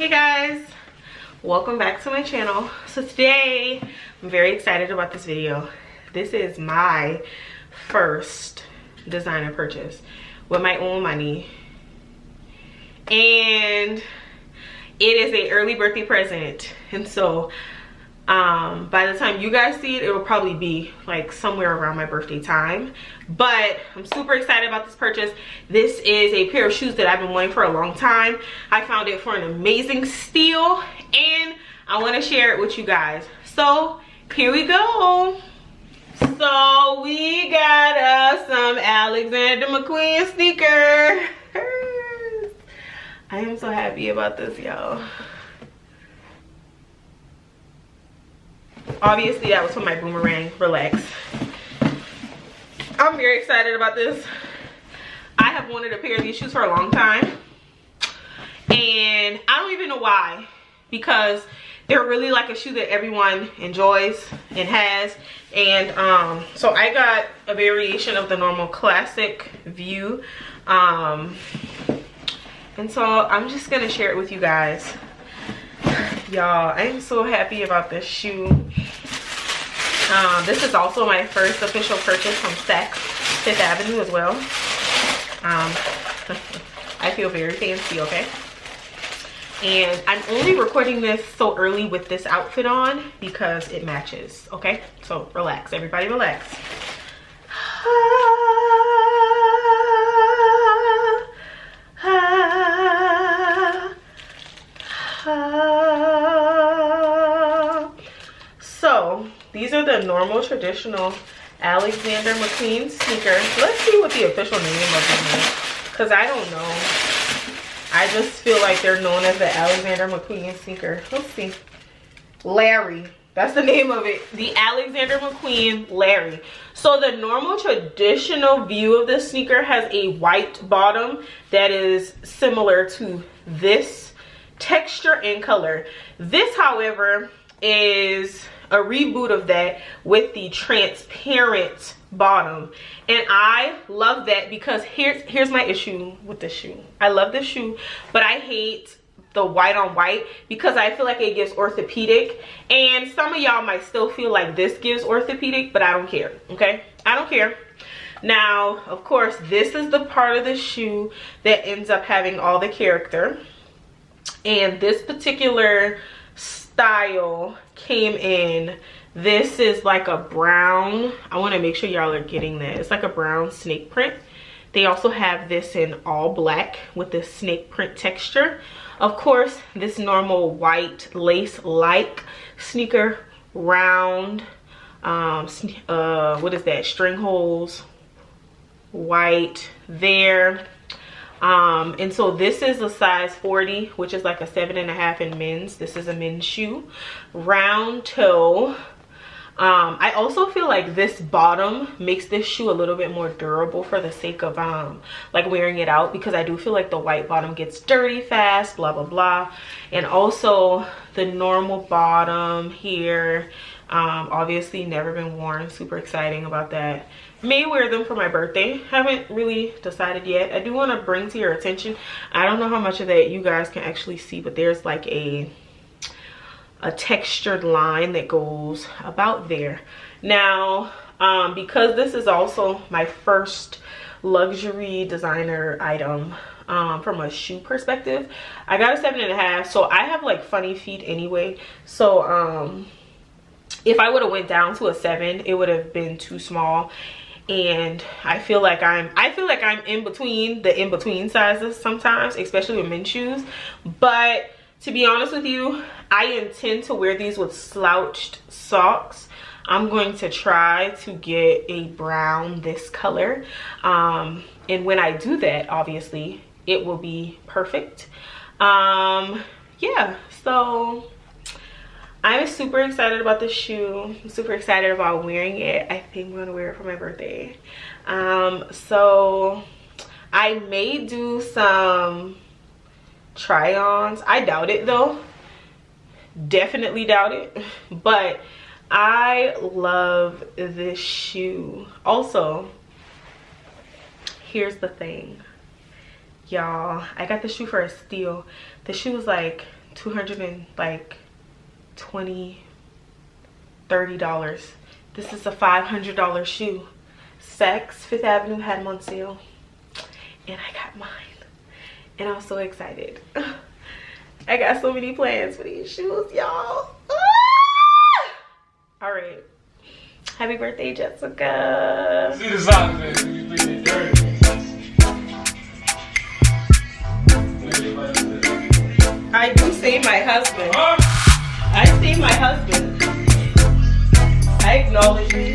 Hey guys, welcome back to my channel. So today I'm very excited about this video. This is my first designer purchase with my own money, and it is an early birthday present. And so by the time you guys see it, it will probably be like somewhere around my birthday time. But I'm super excited about this purchase. This is a pair of shoes that I've been wanting for a long time. I found it for an amazing steal, and I want to share it with you guys. So here we go. So we got us some Alexandr McQueen Sneaker. I am so happy about this, y'all. Obviously that was for my boomerang. Relax. I'm very excited about this. I have wanted a pair of these shoes for a long time, and I don't even know why, because they're really like a shoe that everyone enjoys and has. And so I got a variation of the normal classic view, and so I'm just gonna share it with you guys. Y'all, I am so happy about this shoe. This is also my first official purchase from Saks Fifth Avenue as well. I feel very fancy, okay? And I'm only recording this so early with this outfit on because it matches, okay? So relax, everybody relax. So these are the normal traditional Alexandr McQueen sneaker. Let's see what the official name of them is, because I don't know. I just feel like they're known as the Alexandr McQueen sneaker. Let's see. Larry. That's the name of it. The Alexandr McQueen Larry. So the normal traditional view of this sneaker has a white bottom that is similar to this texture and color. This, however, is a reboot of that with the transparent bottom, and I love that because here's my issue with this shoe. I love this shoe, but I hate the white on white because I feel like it gives orthopedic, and some of y'all might still feel like this gives orthopedic, but I don't care. Okay, I don't care. Now of course this is the part of the shoe that ends up having all the character, and this particular style came in, this is like a brown, I want to make sure y'all are getting that, it's like a brown snake print. They also have this in all black with this snake print texture. Of course this normal white lace like sneaker, round what is that, string holes, white there. And so this is a size 40, which is like a 7.5 in men's. This is a men's shoe. Round toe. I also feel like this bottom makes this shoe a little bit more durable for the sake of like wearing it out, because I do feel like the white bottom gets dirty fast, blah blah blah. And also the normal bottom here, obviously never been worn. Super exciting about that. May wear them for my birthday. Haven't really decided yet. I do want to bring to your attention, I don't know how much of that you guys can actually see, but there's like a textured line that goes about there. Now because this is also my first luxury designer item, from a shoe perspective, I got a 7.5. so I have like funny feet anyway. So if I would have went down to a 7, it would have been too small. And I feel like I'm in between the in-between sizes sometimes, especially with men's shoes. But to be honest with you, I intend to wear these with slouched socks. I'm going to try to get a brown this color, and when I do that, obviously it will be perfect. Yeah, so I'm super excited about this shoe. I'm super excited about wearing it. I think I'm gonna wear it for my birthday. So I may do some try-ons. I doubt it though. Definitely doubt it. But I love this shoe. Also, here's the thing. Y'all, I got this shoe for a steal. The shoe was like $30. This is a $500 shoe. Saks Fifth Avenue had them on sale, and I got mine, and I'm so excited. I got so many plans for these shoes, y'all. All right, happy birthday, Jessica. See the socks, man. You bring it dirty. I do save my husband. I save my husband. I acknowledge you.